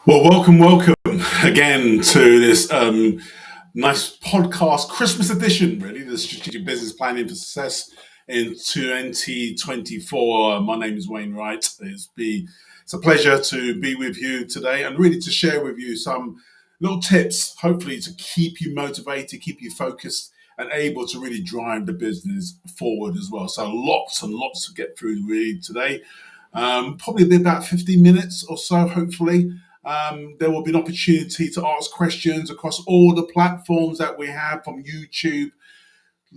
Well, welcome again to this nice podcast, Christmas edition, really, the Strategic Business Planning for Success in 2024. My name is Wayne Wright. It's a pleasure to be with you today and really to share with you some little tips, hopefully, to keep you motivated, keep you focused, and able to really drive the business forward as well. So, lots and lots to get through really today. Probably be about 15 minutes or so, hopefully. There will be an opportunity to ask questions across all the platforms that we have from YouTube,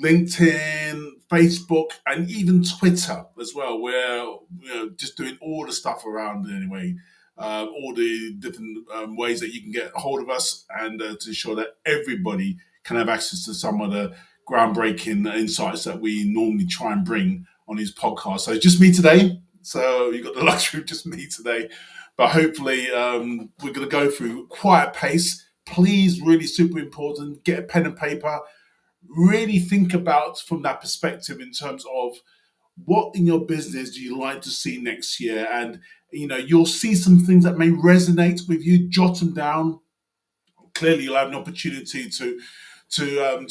LinkedIn, Facebook, and even Twitter as well. We're just doing all the stuff around anyway, all the different ways that you can get a hold of us and to ensure that everybody can have access to some of the groundbreaking insights that we normally try and bring on these podcasts. So it's just me today. So you've got the luxury of just me today. But hopefully, we're going to go through quiet pace. Please, really super important, get a pen and paper. Really think about from that perspective in terms of what in your business do you like to see next year, and you'll see some things that may resonate with you. Jot them down. Clearly, you'll have an opportunity to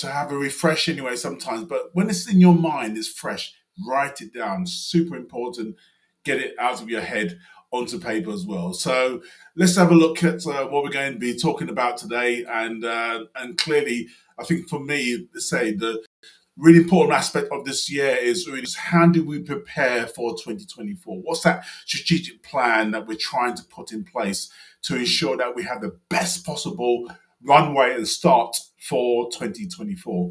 have a refresh anyway sometimes. But when it's in your mind, it's fresh. Write it down. Super important. Get it out of your head onto paper as well. So let's have a look at what we're going to be talking about today. And clearly, I think for me, say the really important aspect of this year is really just how do we prepare for 2024? What's that strategic plan that we're trying to put in place to ensure that we have the best possible runway and start for 2024?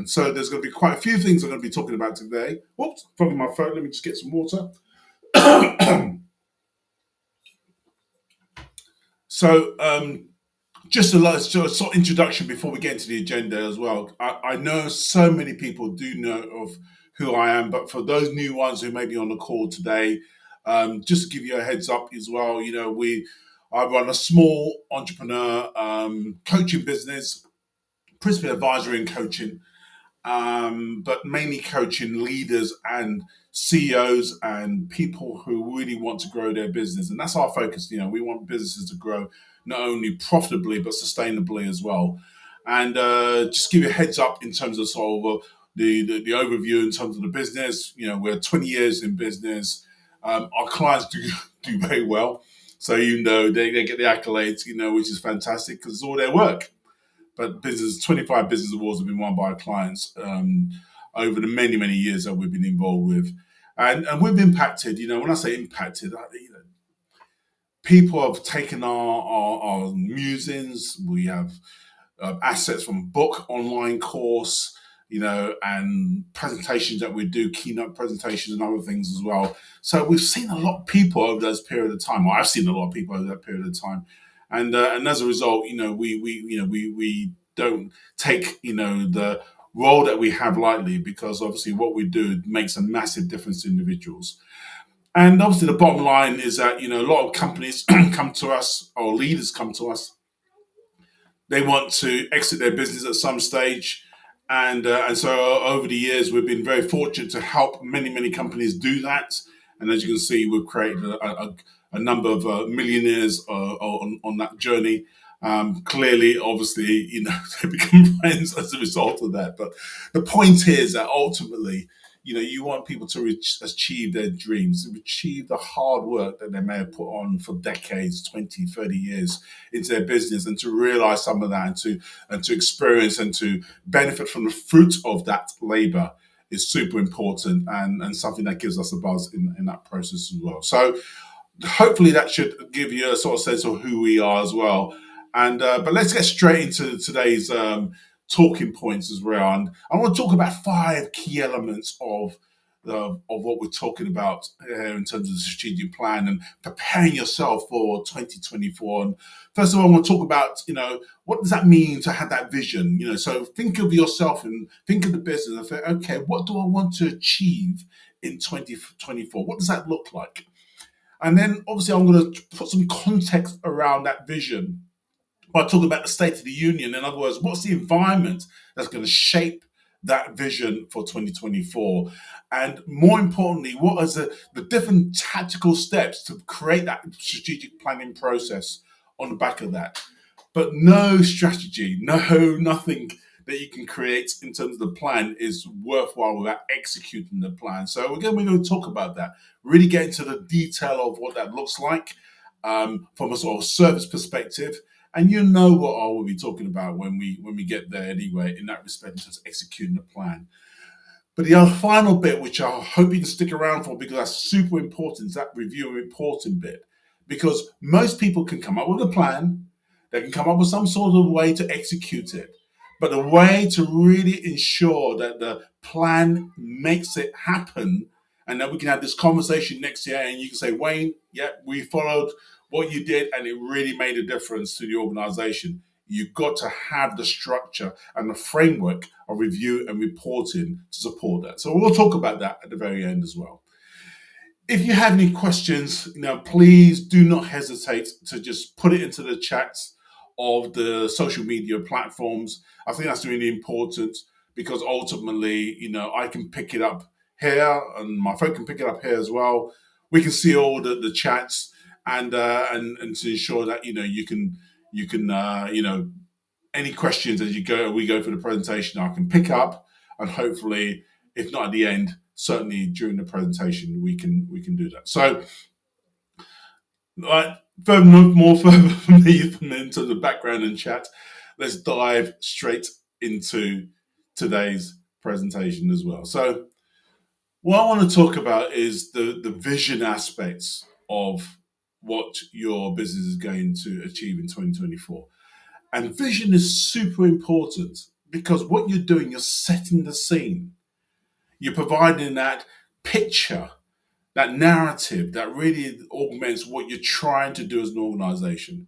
So there's going to be quite a few things I'm going to be talking about today. Whoops, probably my phone. Let me just get some water. So, just a sort of introduction before we get into the agenda as well. I know so many people do know of who I am, but for those new ones who may be on the call today, just to give you a heads up as well, I run a small entrepreneur coaching business, principally advisory and coaching, but mainly coaching leaders and CEOs and people who really want to grow their business. And that's our focus. We want businesses to grow not only profitably, but sustainably as well. And just give you a heads up in terms of sort of the overview in terms of the business. We're 20 years in business. Our clients do very well. So even though they get the accolades, which is fantastic because it's all their work. But 25 business awards have been won by our clients over the many, many years that we've been involved with. And we've impacted, when I say impacted, people have taken our musings. We have assets from book, online course, and presentations that we do, keynote presentations and other things as well. So we've seen a lot of people over those period of time. Or I've seen a lot of people over that period of time, and as a result, we don't take the role that we have lightly because obviously what we do makes a massive difference to individuals. And obviously the bottom line is that a lot of companies come to us or leaders come to us. They want to exit their business at some stage. And so over the years, we've been very fortunate to help many companies do that. And as you can see, we've created a number of millionaires on that journey. Clearly, obviously, they become friends as a result of that. But the point is that ultimately, you want people to achieve their dreams, to achieve the hard work that they may have put on for decades, 20, 30 years into their business, and to realize some of that and to experience and to benefit from the fruit of that labor is super important and something that gives us a buzz in that process as well. So hopefully that should give you a sort of sense of who we are as well. And but let's get straight into today's talking points as well. And I want to talk about 5 key elements of what we're talking about in terms of the strategic plan and preparing yourself for 2024. And first of all, I want to talk about, what does that mean to have that vision? So think of yourself and think of the business and think, okay, what do I want to achieve in 2024? What does that look like? And then obviously I'm going to put some context around that vision by talking about the State of the Union. In other words, what's the environment that's going to shape that vision for 2024? And more importantly, what are the different tactical steps to create that strategic planning process on the back of that. But no strategy, no nothing that you can create in terms of the plan is worthwhile without executing the plan. So we're going to talk about that, really get into the detail of what that looks like from a sort of service perspective. And you know what I will be talking about when we get there anyway, in that respect, in terms of executing the plan. But the other final bit, which I hope you can stick around for because that's super important, is that review reporting bit. Because most people can come up with a plan, they can come up with some sort of way to execute it. But the way to really ensure that the plan makes it happen and that we can have this conversation next year and you can say, Wayne, yeah, we followed what you did and it really made a difference to the organization. You've got to have the structure and the framework of review and reporting to support that. So we'll talk about that at the very end as well. If you have any questions, please do not hesitate to just put it into the chats of the social media platforms. I think that's really important because ultimately, I can pick it up here and my phone can pick it up here as well. We can see all the chats and to ensure that any questions as we go through the presentation, I can pick up and hopefully, if not at the end, certainly during the presentation, we can do that. So, further from me in terms of background and chat, let's dive straight into today's presentation as well. So, what I want to talk about is the vision aspects of what your business is going to achieve in 2024. And vision is super important because what you're doing, you're setting the scene. You're providing that picture, that narrative that really augments what you're trying to do as an organization.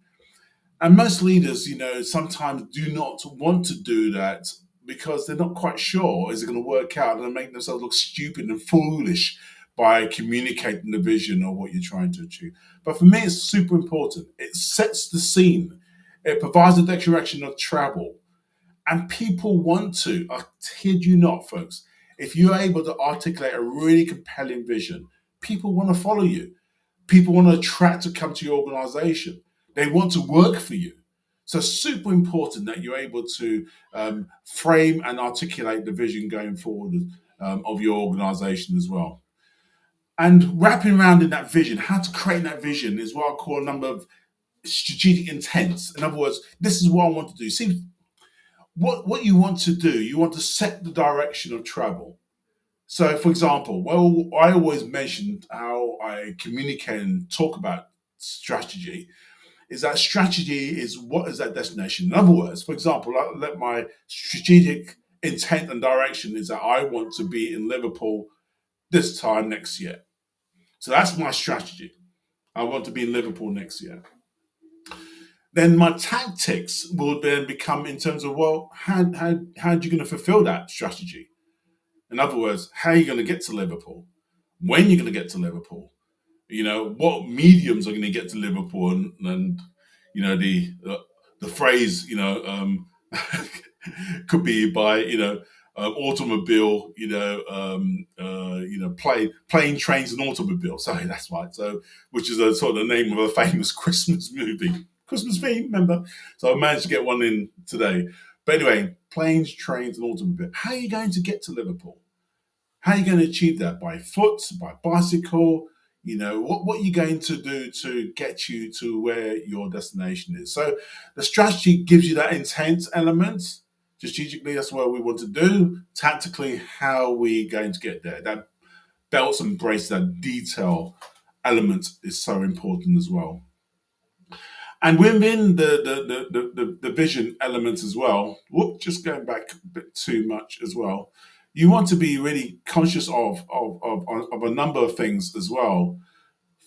And most leaders, sometimes do not want to do that because they're not quite sure is it going to work out and make themselves look stupid and foolish by communicating the vision of what you're trying to achieve. But for me, it's super important. It sets the scene. It provides a direction of travel. And people want to, I kid you not, folks, if you're able to articulate a really compelling vision, people want to follow you. People want to attract to come to your organization. They want to work for you. So super important that you're able to frame and articulate the vision going forward of your organization as well. And wrapping around in that vision, how to create that vision is what I call a number of strategic intents. In other words, this is what I want to do. See, what you want to do, you want to set the direction of travel. So, for example, I always mention how I communicate and talk about strategy, is that strategy is what is that destination. In other words, for example, let my strategic intent and direction is that I want to be in Liverpool this time next year. So that's my strategy. I want to be in Liverpool next year. Then my tactics will then become in terms of, how are you going to fulfill that strategy? In other words, how are you going to get to Liverpool? When you're going to get to Liverpool? What mediums are going to get to Liverpool? And the phrase, could be by, automobile, plane, trains, and automobile. Sorry, that's right. So, which is a sort of the name of a famous Christmas movie. Christmas theme, remember? So I managed to get one in today. But anyway, planes, trains, and automobile. How are you going to get to Liverpool? How are you going to achieve that? By foot, by bicycle? What are you going to do to get you to where your destination is? So the strategy gives you that intent element. Strategically, that's what we want to do. Tactically, how are we going to get there? That belts and braces, that detail element is so important as well. And within the vision element as well, just going back a bit too much as well, you want to be really conscious of a number of things as well.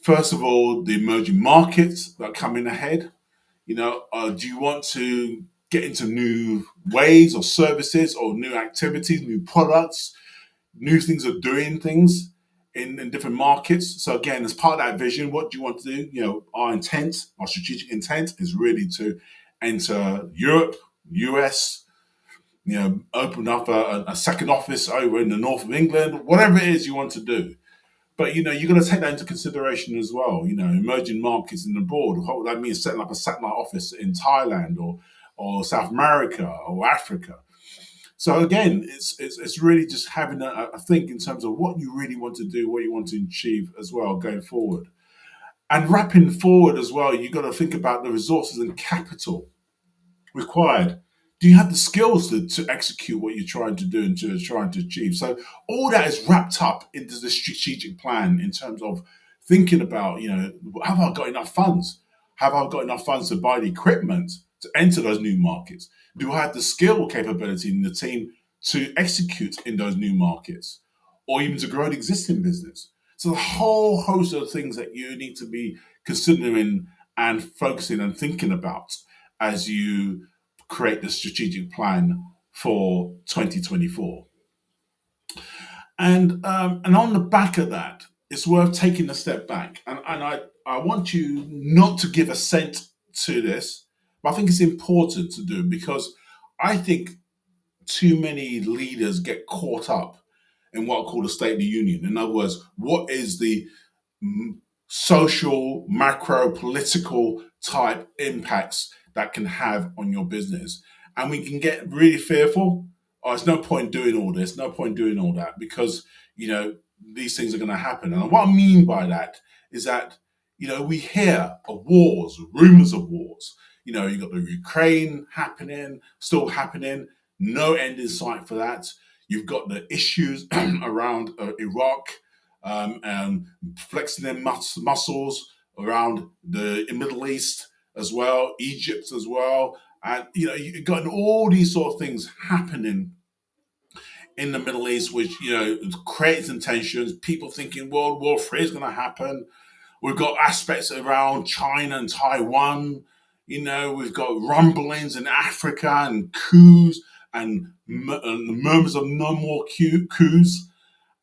First of all, the emerging markets that are coming ahead. Do you want to get into new ways or services or new activities, new products, new things of doing things in different markets? So again, as part of that vision, what do you want to do? Our strategic intent is really to enter Europe, US, open up a second office over in the north of England, whatever it is you want to do. But you got to take that into consideration as well. Emerging markets in abroad. What that means setting up a satellite office in Thailand or South America or Africa. So again, it's really just having a think in terms of what you really want to do, what you want to achieve as well going forward. And wrapping forward as well, you got to think about the resources and capital required. Do you have the skills to execute what you're trying to do and trying to achieve? So all that is wrapped up into the strategic plan in terms of thinking about, have I got enough funds? Have I got enough funds to buy the equipment to enter those new markets? Do I have the skill capability in the team to execute in those new markets or even to grow an existing business? So the whole host of things that you need to be considering and focusing and thinking about as you create the strategic plan for 2024. And on the back of that, it's worth taking a step back. And I want you not to give assent to this, but I think it's important to do because I think too many leaders get caught up in what I call the State of the Union. In other words, what is the social, macro, political type impacts that can have on your business? And we can get really fearful. Oh, there's no point doing all this, no point doing all that, because, these things are going to happen. And what I mean by that is that, we hear of wars, rumors of wars. You've got the Ukraine happening, still happening, no end in sight for that. You've got the issues around Iraq and flexing their muscles around the Middle East as well, Egypt as well. And, you've got all these sort of things happening in the Middle East, which, creates tensions, people thinking World War III is going to happen. We've got aspects around China and Taiwan. We've got rumblings in Africa and coups and murmurs of no more coups.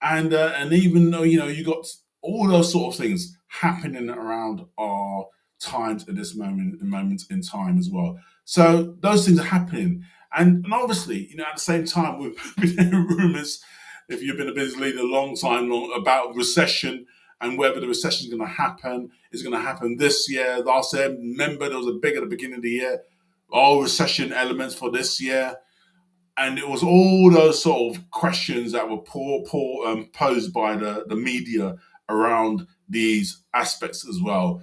And even though you got all those sort of things happening around our times at this moment in time as well. So those things are happening, and obviously, at the same time, we've been hearing rumors. If you've been a business leader a long time, about recession and whether the recession is going to happen, is going to happen this year, last year. Remember, there was a big at the beginning of the year. All recession elements for this year. And it was all those sort of questions that were posed by the media around these aspects as well.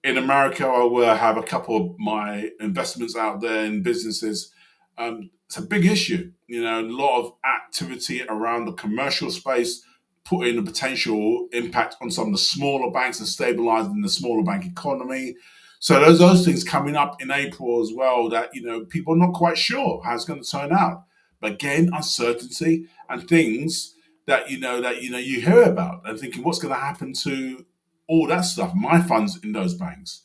In America, I will have a couple of my investments out there in businesses. It's a big issue. A lot of activity around the commercial space, putting a potential impact on some of the smaller banks and stabilizing the smaller bank economy. So those things coming up in April as well that, people are not quite sure how it's going to turn out. But again, uncertainty and things that you hear about and thinking what's going to happen to all that stuff, my funds in those banks.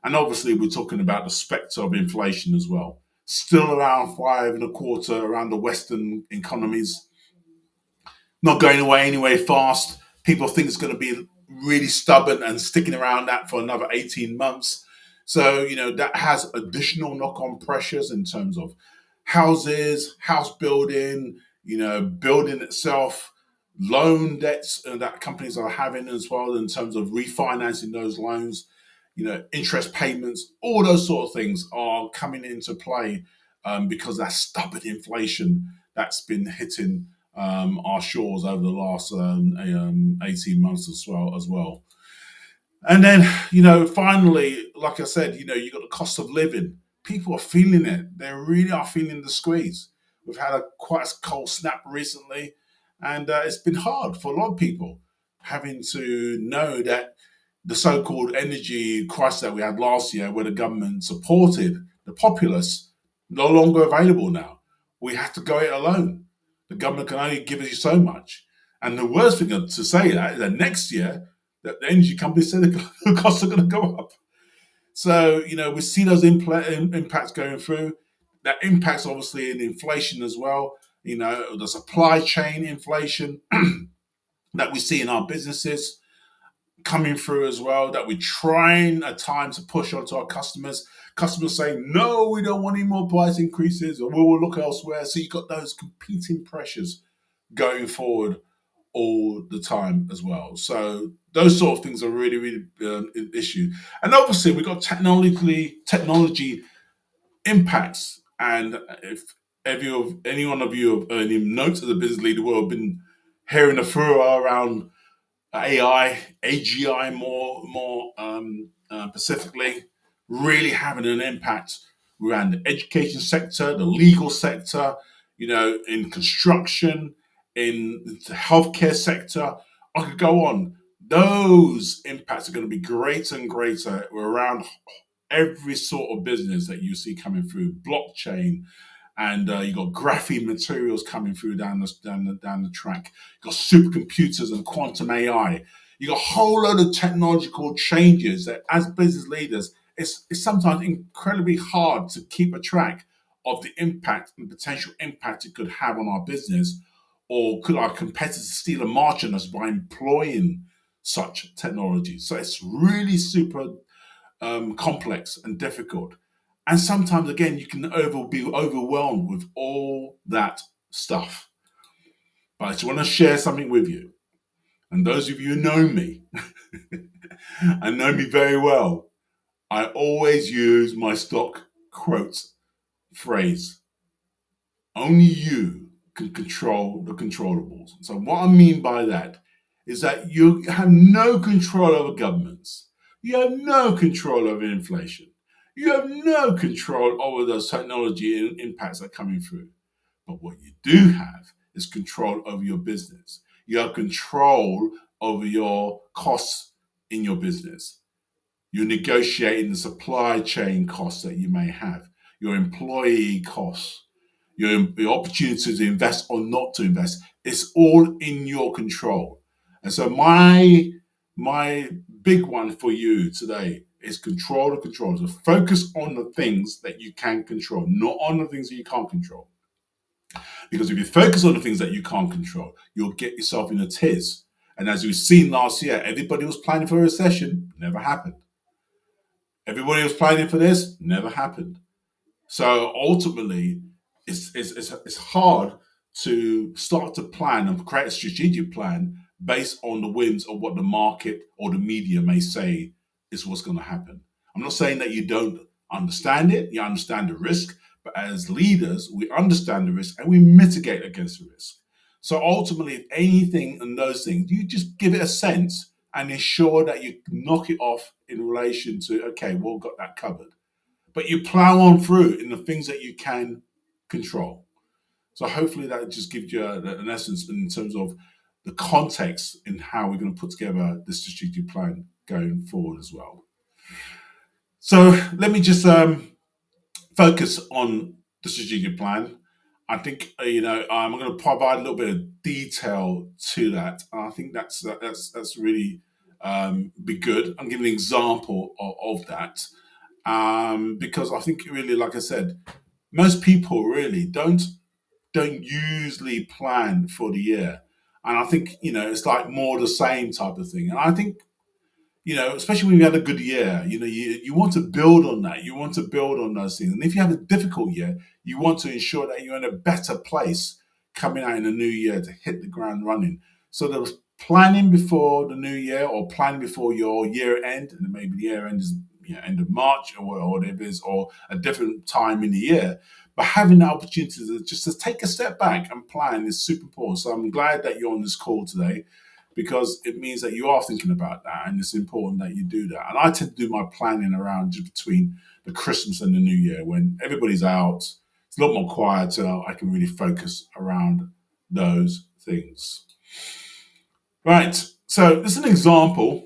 And obviously we're talking about the spectre of inflation as well. Still around 5.25 around the Western economies, not going away anyway fast. People think it's going to be really stubborn and sticking around that for another 18 months. So, that has additional knock-on pressures in terms of houses, house building, building itself, loan debts that companies are having as well in terms of refinancing those loans, interest payments, all those sort of things are coming into play because that stubborn inflation that's been hitting our shores over the last 18 months as well. And then, finally, like I said, you got the cost of living. People are feeling it. They really are feeling the squeeze. We've had quite a cold snap recently, and it's been hard for a lot of people having to know that the so-called energy crisis that we had last year, where the government supported the populace, no longer available now. We have to go it alone. The government can only give us so much. And the worst thing to say that is that next year, that the energy companies say the costs are going to go up. So, we see those impacts going through. That impacts obviously in inflation as well. The supply chain inflation that we see in our businesses coming through as well, that we're trying at times to push onto our customers. Customers saying, no, we don't want any more price increases or we will look elsewhere. So you've got those competing pressures going forward all the time as well. So those sort of things are really, really an issue. And obviously, we've got technology impacts. And if any one of you have any notes as a business leader will have been hearing a furor around AI, AGI more specifically, really having an impact around the education sector, the legal sector, in construction, in the healthcare sector. I could go on. Those impacts are going to be greater and greater around every sort of business that you see coming through. Blockchain, and you got graphene materials coming through down the track. You got supercomputers and quantum AI. You got a whole load of technological changes that, as business leaders, it's sometimes incredibly hard to keep a track of the impact and potential impact it could have on our business, or could our competitors steal a march on us by employing such technology. So it's really super complex and difficult. And sometimes, again, you can be overwhelmed with all that stuff. But I just want to share something with you. And those of you who know me and know me very well, I always use my stock quote phrase: only you can control the controllables. So, what I mean by that is that you have no control over governments, you have no control over inflation, you have no control over those technology impacts that are coming through. But what you do have is control over your business. You have control over your costs in your business. You're negotiating the supply chain costs that you may have, your employee costs, your opportunity to invest or not to invest. It's all in your control. And so my big one for you today is control the controls. So focus on the things that you can control, not on the things that you can't control. Because if you focus on the things that you can't control, you'll get yourself in a tiz. And as we've seen last year, everybody was planning for a recession, never happened. Everybody was planning for this, never happened. So ultimately, it's hard to start to plan and create a strategic plan based on the whims of what the market or the media may say is what's going to happen. I'm not saying that you don't understand it, you understand the risk, but as leaders, we understand the risk and we mitigate against the risk. So ultimately, if anything and those things, you just give it a sense and ensure that you knock it off in relation to, okay, we've got that covered. But you plow on through in the things that you can control. So hopefully that just gives you an essence in terms of the context in how we're going to put together the strategic plan going forward as well. So let me just focus on the strategic plan. I think I'm going to provide a little bit of detail to that. And I think that's really be good. I'm giving an example of that because I think really, like I said, most people really don't usually plan for the year, and I think it's like more the same type of thing. And I think especially when you had a good year, you want to build on that. You want to build on those things. And if you have a difficult year, you want to ensure that you're in a better place coming out in the new year to hit the ground running. So there was planning before the new year, or planning before your year end, and maybe the year end is end of March or whatever it is, or a different time in the year. But having the opportunity to take a step back and plan is super important. So I'm glad that you're on this call today, because it means that you are thinking about that, and it's important that you do that. And I tend to do my planning around just between the Christmas and the New Year, when everybody's out, it's a lot more quieter. I can really focus around those things. Right. So this is an example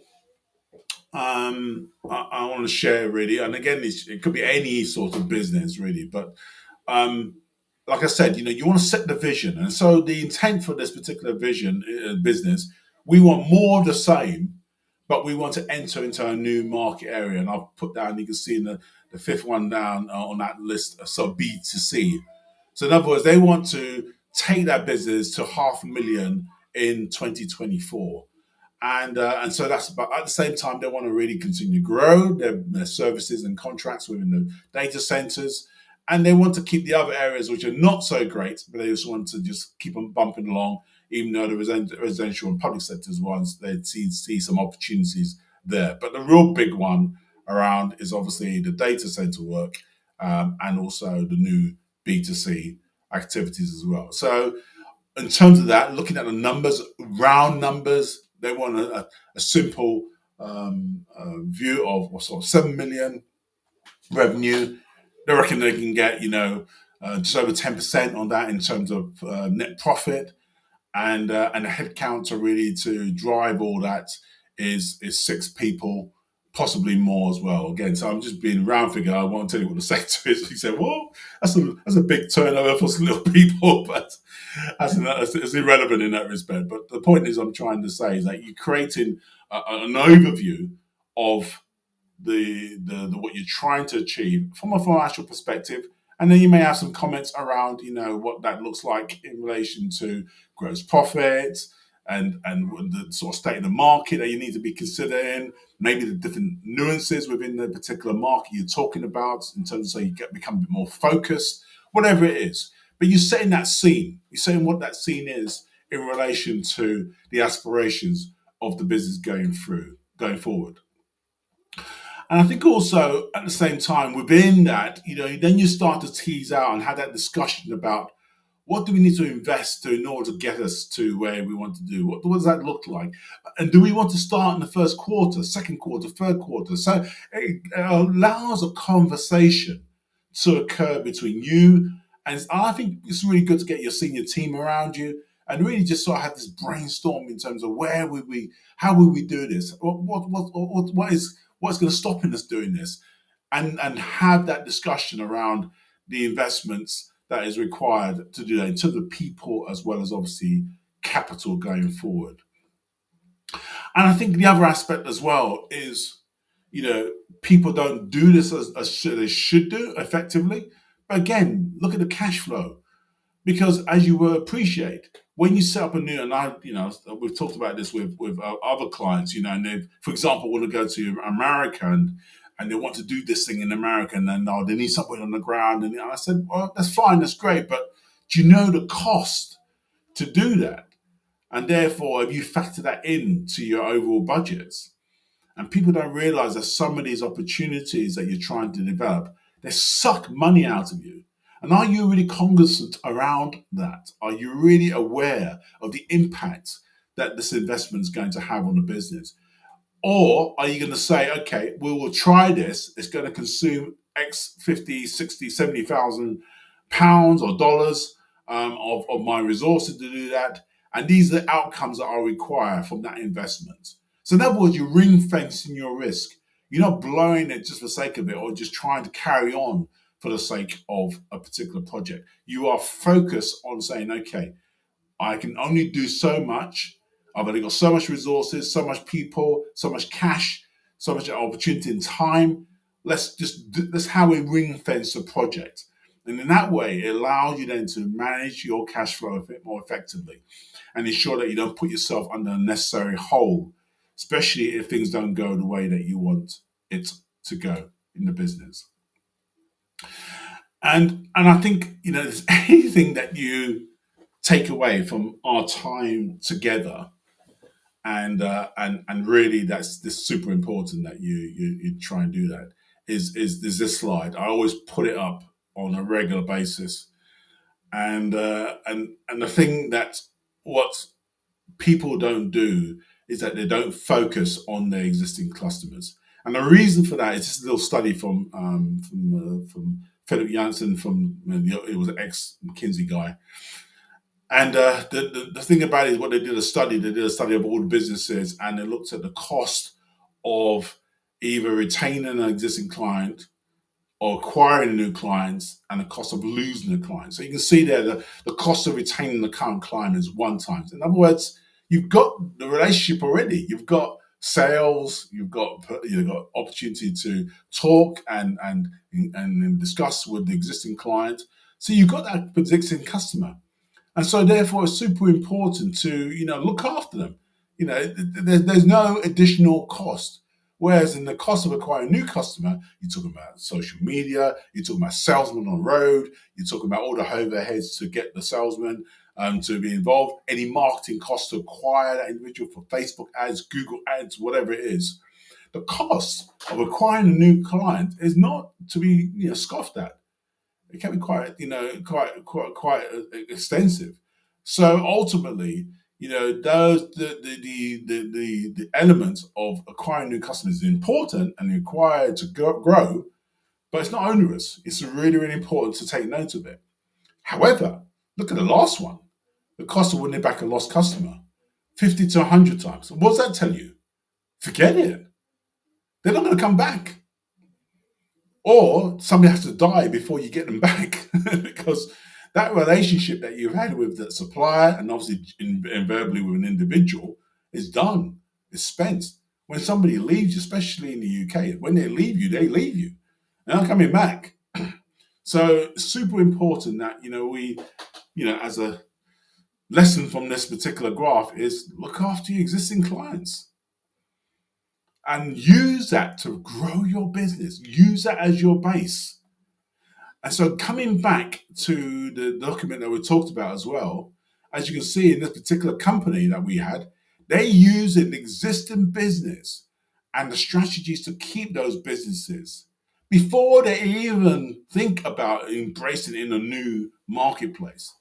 I want to share really, and again, it could be any sort of business really, but like I said, you want to set the vision, and so the intent for this particular vision business, we want more of the same, but we want to enter into a new market area. And I've put down, you can see in the fifth one down on that list, so B2C. So in other words, they want to take that business to 500,000 in 2024. And so that's, but at the same time, they want to really continue to grow their services and contracts within the data centers. And they want to keep the other areas which are not so great, but they just want to just keep them bumping along even though the residential and public sectors ones, they see some opportunities there. But the real big one around is obviously the data center work, and also the new B2C activities as well. So in terms of that, looking at the numbers, round numbers, they want a simple view of what sort of 7 million revenue. They reckon they can get, just over 10% on that in terms of net profit, and the headcount to really to drive all that is 6 people, possibly more as well. Again, so I'm just being round figure. I won't tell you what the sector is. He said, "Well, that's a big turnover for some little people," but it's irrelevant in that respect. But the point is, I'm trying to say is that you're creating an overview of the what you're trying to achieve from a financial perspective, and then you may have some comments around what that looks like in relation to gross profits and the sort of state of the market that you need to be considering, maybe the different nuances within the particular market you're talking about in terms of so you become a bit more focused, whatever it is. But you're setting that scene. You're saying what that scene is in relation to the aspirations of the business going forward. And I think also at the same time within that, then you start to tease out and have that discussion about what do we need to invest to in order to get us to where we want to do? What does that look like? And do we want to start in the first quarter, second quarter, third quarter? So it allows a conversation to occur between you, and I think it's really good to get your senior team around you and really just sort of have this brainstorm in terms of how will we do this? What's going to stop us doing this? And have that discussion around the investments that is required to do that in terms of people as well as obviously capital going forward. And I think the other aspect as well is, people don't do this as they should do effectively. But again, look at the cash flow. Because as you will appreciate, when you set up a new, and we've talked about this with other clients, and they, for example, want to go to America and they want to do this thing in America, and then they need something on the ground, and I said, well, that's fine, that's great, but do you know the cost to do that? And therefore, have you factored that into your overall budgets? And people don't realize that some of these opportunities that you're trying to develop, they suck money out of you. And are you really cognizant around that? Are you really aware of the impact that this investment is going to have on the business? Or are you going to say, okay, we will try this. It's going to consume X 50, 60, 70,000 pounds or dollars of my resources to do that. And these are the outcomes that are required from that investment. So in other words, you're ring fencing your risk. You're not blowing it just for the sake of it or just trying to carry on for the sake of a particular project. You are focused on saying, okay, I can only do so much. I've only got so much resources, so much people, so much cash, so much opportunity and time. That's how we ring fence the project. And in that way, it allows you then to manage your cash flow a bit more effectively and ensure that you don't put yourself under a necessary hole, especially if things don't go the way that you want it to go in the business. And I think, there's anything that you take away from our time together, and really that's this super important that you try and do that is this slide. I always put it up on a regular basis, and the thing that what people don't do is that they don't focus on their existing customers. And the reason for that is just a little study from Philip Janssen, it was an ex McKinsey guy. And the thing about it is they did a study of all the businesses, and they looked at the cost of either retaining an existing client or acquiring new clients and the cost of losing a client. So you can see there the cost of retaining the current client is 1 time. In other words, you've got the relationship already. You've got sales, you've got opportunity to talk and discuss with the existing client. So you've got that existing customer. And so therefore it's super important to, look after them. There's no additional cost. Whereas in the cost of acquiring a new customer, you're talking about social media, you're talking about salesmen on the road, you're talking about all the overheads to get the salesman, to be involved, any marketing costs to acquire that individual for Facebook ads, Google ads, whatever it is. The cost of acquiring a new client is not to be scoffed at. It can be quite extensive. So ultimately, those the elements of acquiring new customers is important and required to grow, but it's not onerous. It's really, really important to take note of it. However, look at the last one. The cost of winning back a lost customer, 50 to 100 times. What does that tell you? Forget it. They're not going to come back. Or somebody has to die before you get them back because that relationship that you've had with the supplier and obviously invariably with an individual is done, is spent. When somebody leaves, especially in the UK, when they leave you, they're not coming back. So it's super important that we, as a lesson from this particular graph is look after your existing clients and use that to grow your business. Use that as your base. And so coming back to the document that we talked about as well, as you can see in this particular company that we had, they use an existing business and the strategies to keep those businesses before they even think about embracing in a new marketplace.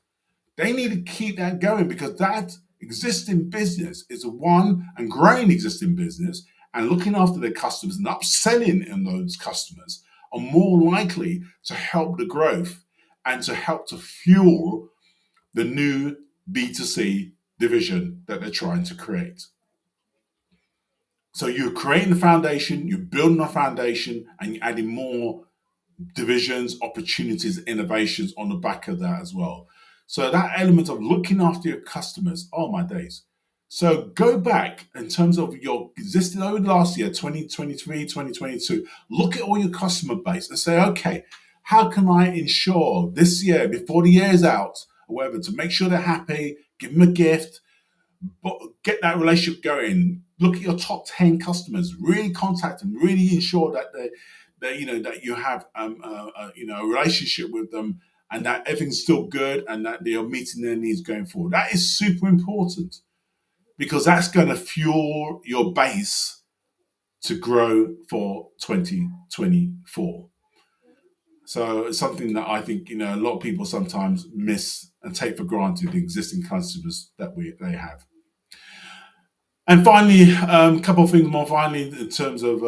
They need to keep that going because that existing business is one and growing existing business and looking after their customers and upselling in those customers are more likely to help the growth and to help to fuel the new B2C division that they're trying to create. So you're creating the foundation, you're building a foundation, and you're adding more divisions, opportunities, innovations on the back of that as well. So that element of looking after your customers, oh my days. So go back in terms of your existing over the last year, 2023, 2022, look at all your customer base and say, okay, how can I ensure this year, before the year is out, or whatever, to make sure they're happy, give them a gift, but get that relationship going. Look at your top 10 customers, really contact them, really ensure that that you have a relationship with them and that everything's still good and that they are meeting their needs going forward. That is super important because that's going to fuel your base to grow for 2024. So it's something that I think a lot of people sometimes miss and take for granted the existing customers that they have. And finally, a couple of things more finally in terms of,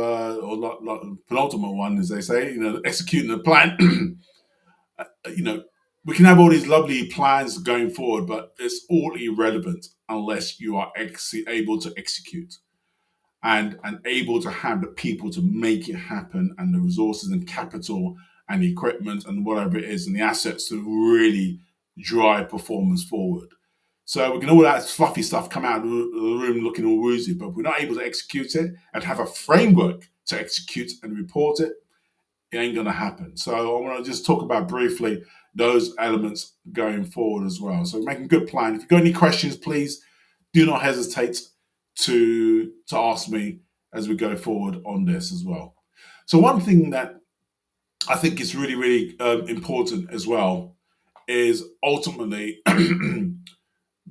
penultimate one, as they say, executing the plan. We can have all these lovely plans going forward, but it's all irrelevant unless you are able to execute and able to have the people to make it happen and the resources and capital and equipment and whatever it is and the assets to really drive performance forward. So we can all that fluffy stuff come out of the room looking all woozy, but if we're not able to execute it and have a framework to execute and report it, it ain't going to happen. So I want to just talk about briefly those elements going forward as well. So making a good plan. If you've got any questions, please do not hesitate to ask me as we go forward on this as well. So one thing that I think is really, really important as well is ultimately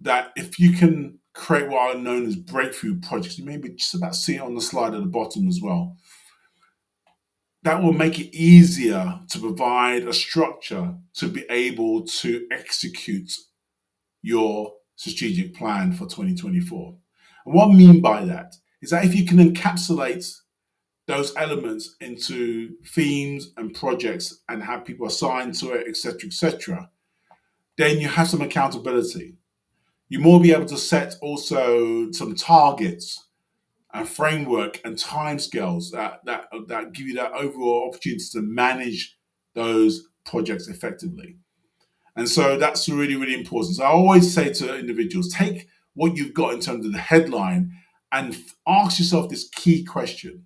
that if you can create what are known as breakthrough projects, you maybe just about see it on the slide at the bottom as well. That will make it easier to provide a structure to be able to execute your strategic plan for 2024. And what I mean by that is that if you can encapsulate those elements into themes and projects and have people assigned to it, etc., then you have some accountability. You more be able to set also some targets and framework and timescales that give you that overall opportunity to manage those projects effectively. And so that's really, really important. So I always say to individuals, take what you've got in terms of the headline and ask yourself this key question.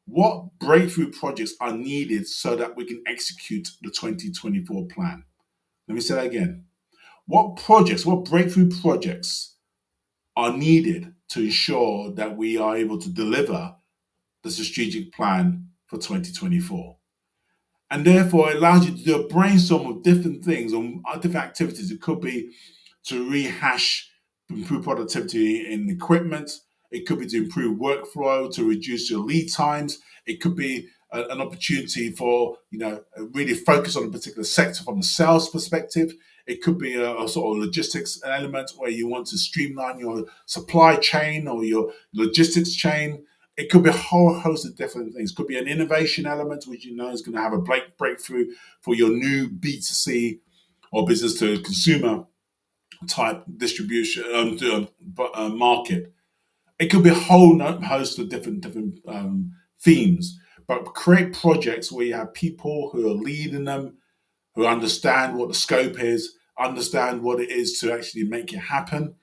What breakthrough projects are needed so that we can execute the 2024 plan? Let me say that again. What breakthrough projects are needed to ensure that we are able to deliver the strategic plan for 2024? And therefore, it allows you to do a brainstorm of different things or different activities. It could be to rehash, improve productivity in equipment. It could be to improve workflow, to reduce your lead times. It could be an opportunity for, really focus on a particular sector from a sales perspective. It could be a sort of logistics element where you want to streamline your supply chain or your logistics chain. It could be a whole host of different things. It could be an innovation element, which is going to have a breakthrough for your new B2C or business to consumer type distribution market. It could be a whole host of different themes, but create projects where you have people who are leading them, who understand what the scope is, understand what it is to actually make it happen,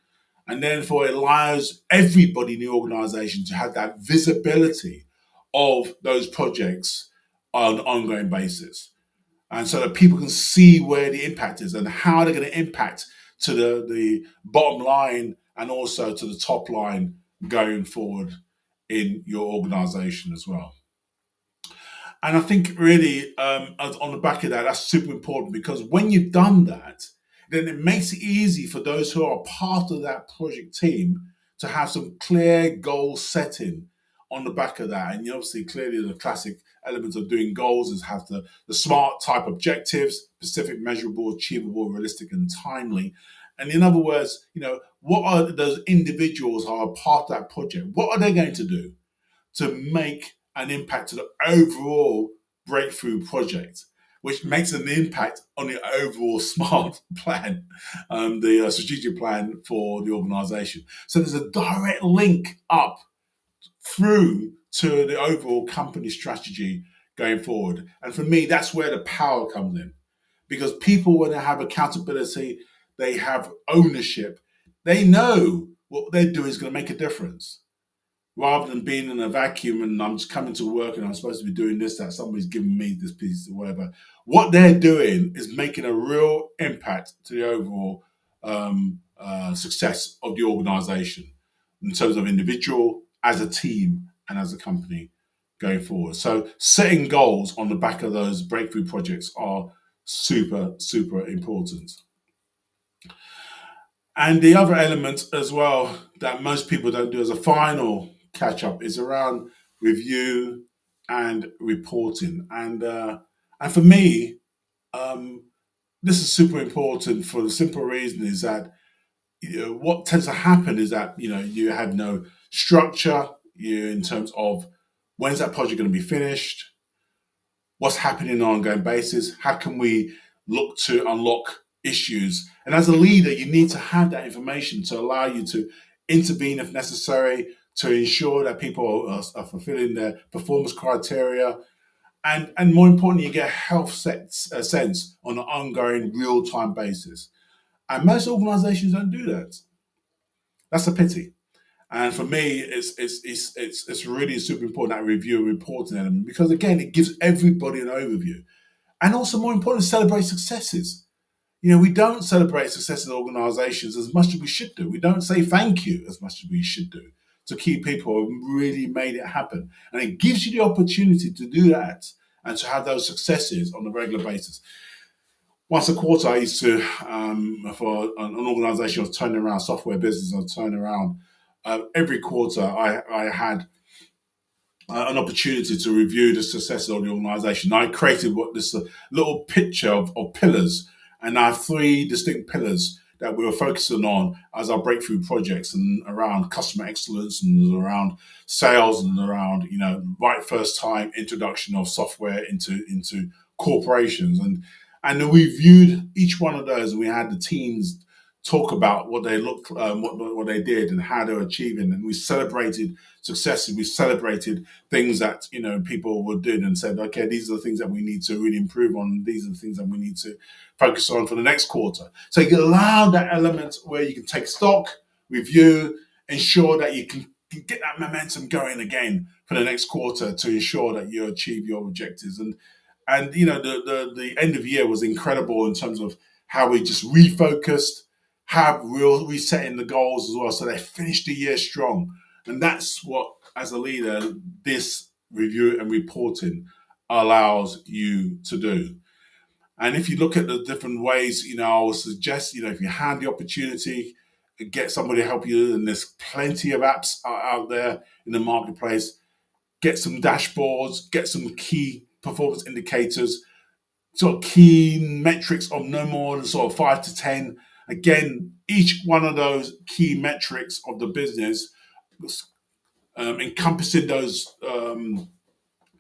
and therefore it allows everybody in the organization to have that visibility of those projects on an ongoing basis. And so that people can see where the impact is and how they're going to impact to the bottom line and also to the top line going forward in your organization as well. And I think really on the back of that, that's super important because when you've done that, then it makes it easy for those who are part of that project team to have some clear goal setting on the back of that. And obviously, clearly, the classic element of doing goals is have the SMART type objectives: specific, measurable, achievable, realistic, and timely. And in other words, what are those individuals who are part of that project? What are they going to do to make an impact to the overall breakthrough project, which makes an impact on the overall SMART plan, the strategic plan for the organization. So there's a direct link up through to the overall company strategy going forward. And for me, that's where the power comes in. Because people, when they have accountability, they have ownership, they know what they're doing is going to make a difference rather than being in a vacuum and I'm just coming to work and I'm supposed to be doing this, that somebody's giving me this piece or whatever. What they're doing is making a real impact to the overall success of the organization in terms of individual, as a team, and as a company going forward. So setting goals on the back of those breakthrough projects are super, super important. And the other element as well that most people don't do as a final catch up is around review and reporting. And for me, um, this is super important for the simple reason is that what tends to happen is that you have no structure in terms of when's that project going to be finished, what's happening on an ongoing basis, how can we look to unlock issues. And as a leader, you need to have that information to allow you to intervene if necessary, to ensure that people are fulfilling their performance criteria. And more importantly, you get a sense on an ongoing, real time basis. And most organizations don't do that. That's a pity. And for me, it's really super important that review and reporting element because again, it gives everybody an overview, and also more importantly, celebrate successes. We don't celebrate success in organizations as much as we should do. We don't say thank you as much as we should do to key people who really made it happen. And it gives you the opportunity to do that and to have those successes on a regular basis. Once a quarter, I used to, for an organization, I was turning around software business, I was turning around. Every quarter, I had an opportunity to review the success of the organization. I created this little picture of pillars, and I have three distinct pillars that we were focusing on as our breakthrough projects and around customer excellence and around sales and around right first time introduction of software into corporations and we viewed each one of those and we had the teams talk about what they looked what they did and how they were achieving, and we celebrated successes, we celebrated things that people were doing and said, okay, these are the things that we need to really improve on, these are the things that we need to focus on for the next quarter. So you can allow that element where you can take stock, review, ensure that you can get that momentum going again for the next quarter to ensure that you achieve your objectives. And the end of year was incredible in terms of how we just refocused, have real resetting the goals as well, so they finished the year strong. And that's what, as a leader, this review and reporting allows you to do. And if you look at the different ways, I would suggest, if you have the opportunity, get somebody to help you. And there's plenty of apps out there in the marketplace. Get some dashboards, get some key performance indicators, sort of key metrics of no more than sort of 5 to 10. Again, each one of those key metrics of the business, encompassing those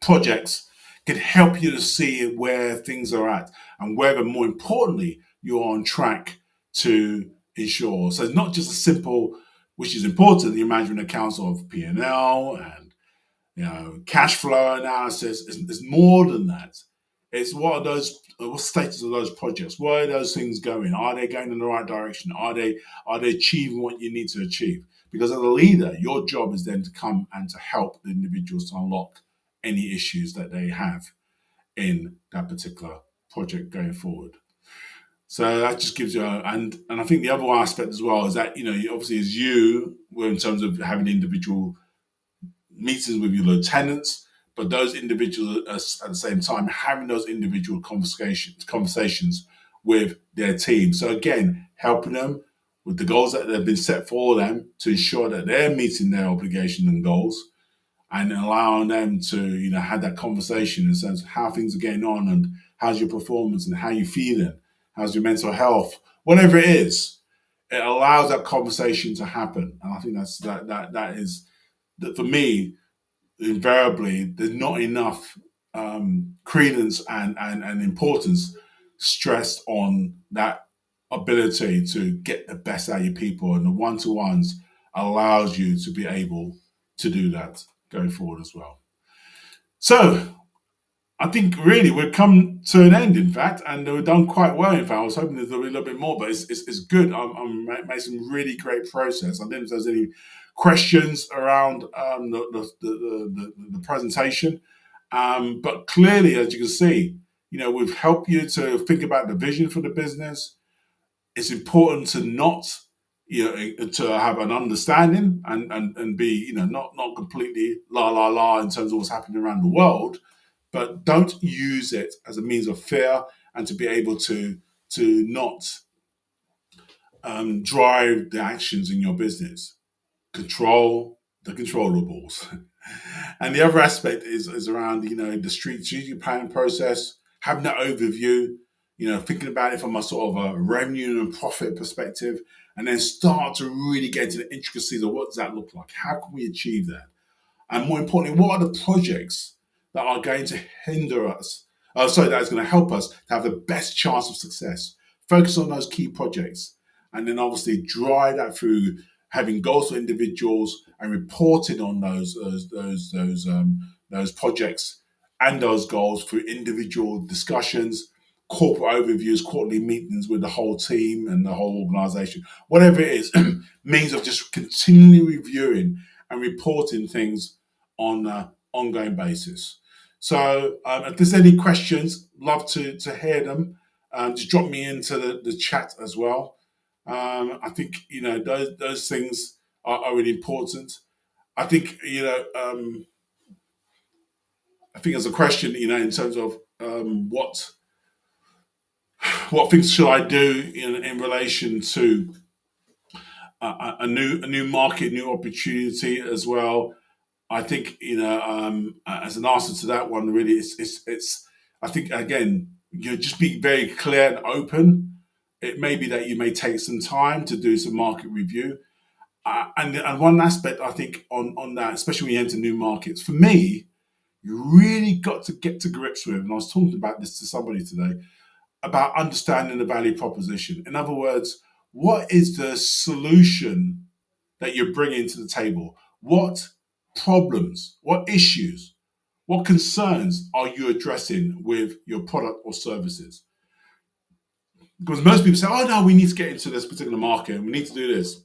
projects, can help you to see where things are at and whether, more importantly, you're on track to ensure. So it's not just a simple, which is important, the management accounts of P&L and cash flow analysis. It's more than that. It's what status of those projects? Where are those things going? Are they going in the right direction? Are they achieving what you need to achieve? Because as a leader, your job is then to come and to help the individuals to unlock any issues that they have in that particular project going forward. So that just gives you, and I think the other aspect as well is that obviously as in terms of having individual meetings with your lieutenants, but those individuals at the same time having those individual conversations with their team. So again, helping them with the goals that have been set for them to ensure that they're meeting their obligations and goals, and allowing them to have that conversation in the sense of how things are getting on and how's your performance and how you feeling, how's your mental health, whatever it is. It allows that conversation to happen, and I think that is that for me. Invariably, there's not enough credence and importance stressed on that ability to get the best out of your people, and the one-to-ones allows you to be able to do that going forward as well. So I think really we've come to an end, in fact, and we've done quite well. In fact, I was hoping there'd be a little bit more, but it's good. I'm made some really great process. I don't know if there's any questions around the presentation, but clearly, as you can see, we've helped you to think about the vision for the business. It's important to not to have an understanding and be not completely la in terms of what's happening around the world, but don't use it as a means of fear, and to be able to not drive the actions in your business. Control the controllables. And the other aspect is around the strategic planning process, having that overview, thinking about it from a sort of a revenue and profit perspective, and then start to really get into the intricacies of what does that look like? How can we achieve that? And more importantly, what are the projects that are going to hinder us? That is going to help us to have the best chance of success. Focus on those key projects, and then obviously drive that through having goals for individuals and reporting on those projects and those goals through individual discussions, corporate overviews, quarterly meetings with the whole team and the whole organization. Whatever it is, means of just continually reviewing and reporting things on an ongoing basis. So if there's any questions, love to hear them. Just drop me into the chat as well. I think those things are really important. I think I think as a question, in terms of what things should I do in relation to a new market, new opportunity as well. I think as an answer to that one, really, it's. I think again, just be very clear and open. It may be that you may take some time to do some market review, and one aspect I think on that, especially when you enter new markets, for me, you really got to get to grips with. And I was talking about this to somebody today about understanding the value proposition. In other words, what is the solution that you're bringing to the table? What problems, what issues, what concerns are you addressing with your product or services? Because most people say, oh no, we need to get into this particular market and we need to do this.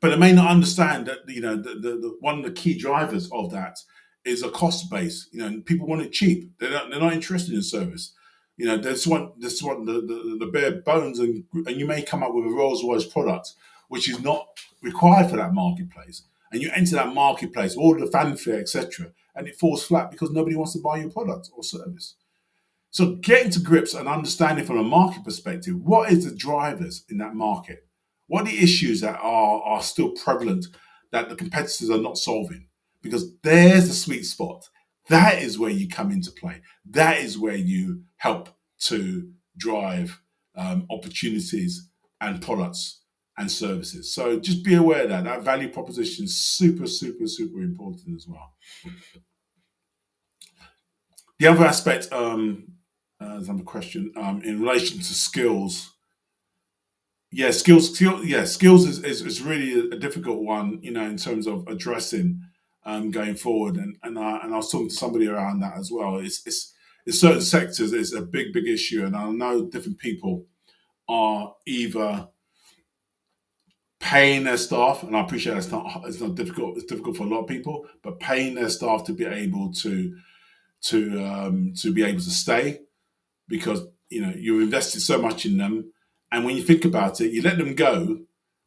But they may not understand that the one of the key drivers of that is a cost base. People want it cheap. They're not interested in service. They just want the bare bones, and you may come up with a Rolls Royce product which is not required for that marketplace, and you enter that marketplace, all the fanfare, etc., and it falls flat because nobody wants to buy your product or service. So getting to grips and understanding from a market perspective, what is the drivers in that market? What are the issues that are still prevalent that the competitors are not solving? Because there's the sweet spot. That is where you come into play. That is where you help to drive opportunities and products and services. So just be aware that that value proposition is super, super, super important as well. The other aspect, there's another question in relation to skills. Yeah, skills is really a difficult one, in terms of addressing going forward. And I was talking to somebody around that as well. It's in certain sectors it's a big issue, and I know different people are either paying their staff, and I appreciate it's not difficult. It's difficult for a lot of people, but paying their staff to be able to be able to stay, because you've invested so much in them, and when you think about it, you let them go,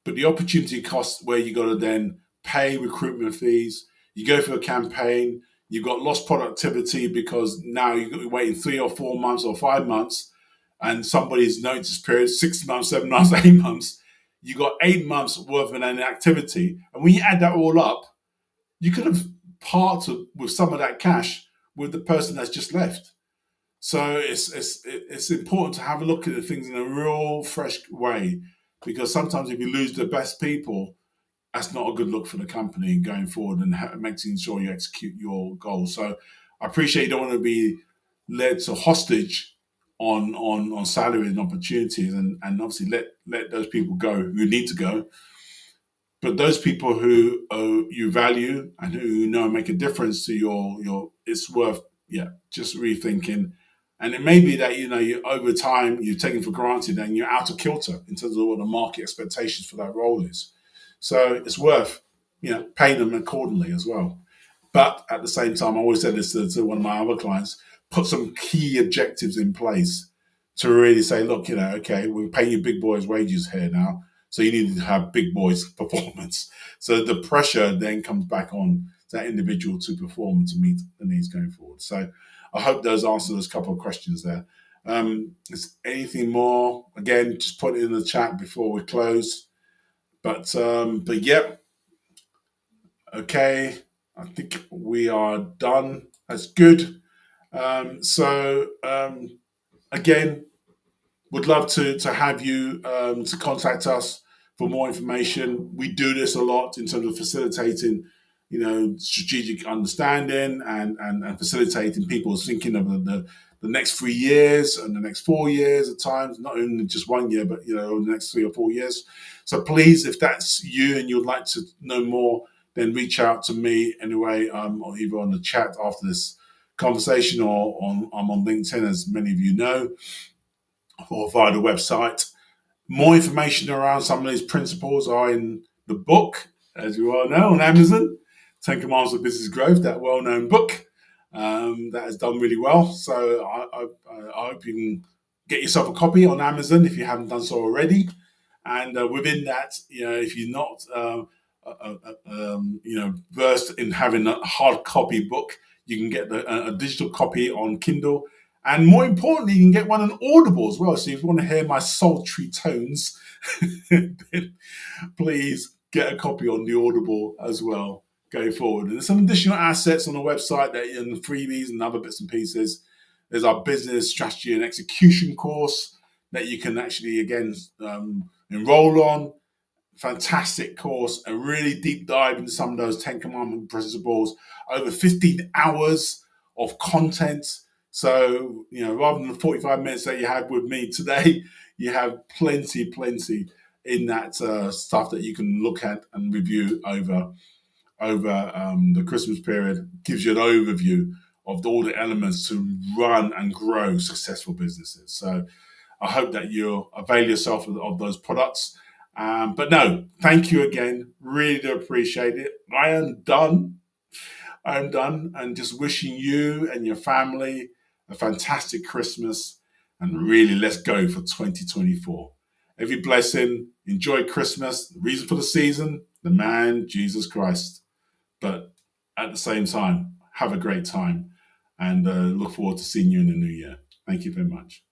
but the opportunity cost where you got to then pay recruitment fees, you go for a campaign, you've got lost productivity because now you're waiting 3 or 4 months or 5 months, and somebody's notice period 6 months, 7 months, 8 months. You got 8 months worth of an activity, and when you add that all up, you could have parted with some of that cash with the person that's just left. So it's important to have a look at the things in a real fresh way, because sometimes if you lose the best people, that's not a good look for the company going forward, and making sure you execute your goals. So I appreciate you don't want to be led to hostage on salary and opportunities, and obviously let those people go who need to go. But those people who you value and who make a difference to your it's worth, just rethinking. And it may be that you over time you're taken for granted and you're out of kilter in terms of what the market expectations for that role is. So it's worth paying them accordingly as well. But at the same time, I always said this to one of my other clients: put some key objectives in place to really say, look, okay, we're paying you big boys' wages here now, so you need to have big boys' performance. So the pressure then comes back on that individual to perform and to meet the needs going forward. So I hope those answer those couple of questions there. Is anything more? Again, just put it in the chat before we close. But yeah, okay. I think we are done. That's good. Again, would love to have you to contact us for more information. We do this a lot in terms of facilitating, strategic understanding, and facilitating people thinking of the next 3 years and the next 4 years at times, not only just 1 year, but the next 3 or 4 years. So please, if that's you and you'd like to know more, then reach out to me anyway, or either on the chat after this conversation, or I'm on LinkedIn, as many of you know, or via the website. More information around some of these principles are in the book, as you all know, on Amazon. 10 Commandments of Business Growth, that well-known book that has done really well. So I hope you can get yourself a copy on Amazon if you haven't done so already. And within that, if you're not, versed in having a hard copy book, you can get a digital copy on Kindle. And more importantly, you can get one on Audible as well. So if you want to hear my sultry tones, then please get a copy on the Audible as well going forward. And there's some additional assets on the website, and freebies and other bits and pieces. There's our business strategy and execution course that you can actually, again, enroll on. Fantastic course, a really deep dive into some of those 10 commandment principles, over 15 hours of content. So, rather than the 45 minutes that you had with me today, you have plenty in that stuff that you can look at and review over the Christmas period. Gives you an overview of all the elements to run and grow successful businesses. So I hope that you'll avail yourself of those products. But no, thank you again. Really do appreciate it. I am done, and just wishing you and your family a fantastic Christmas, and really let's go for 2024. Every blessing, enjoy Christmas. The reason for the season, the man, Jesus Christ. But at the same time, have a great time, and look forward to seeing you in the new year. Thank you very much.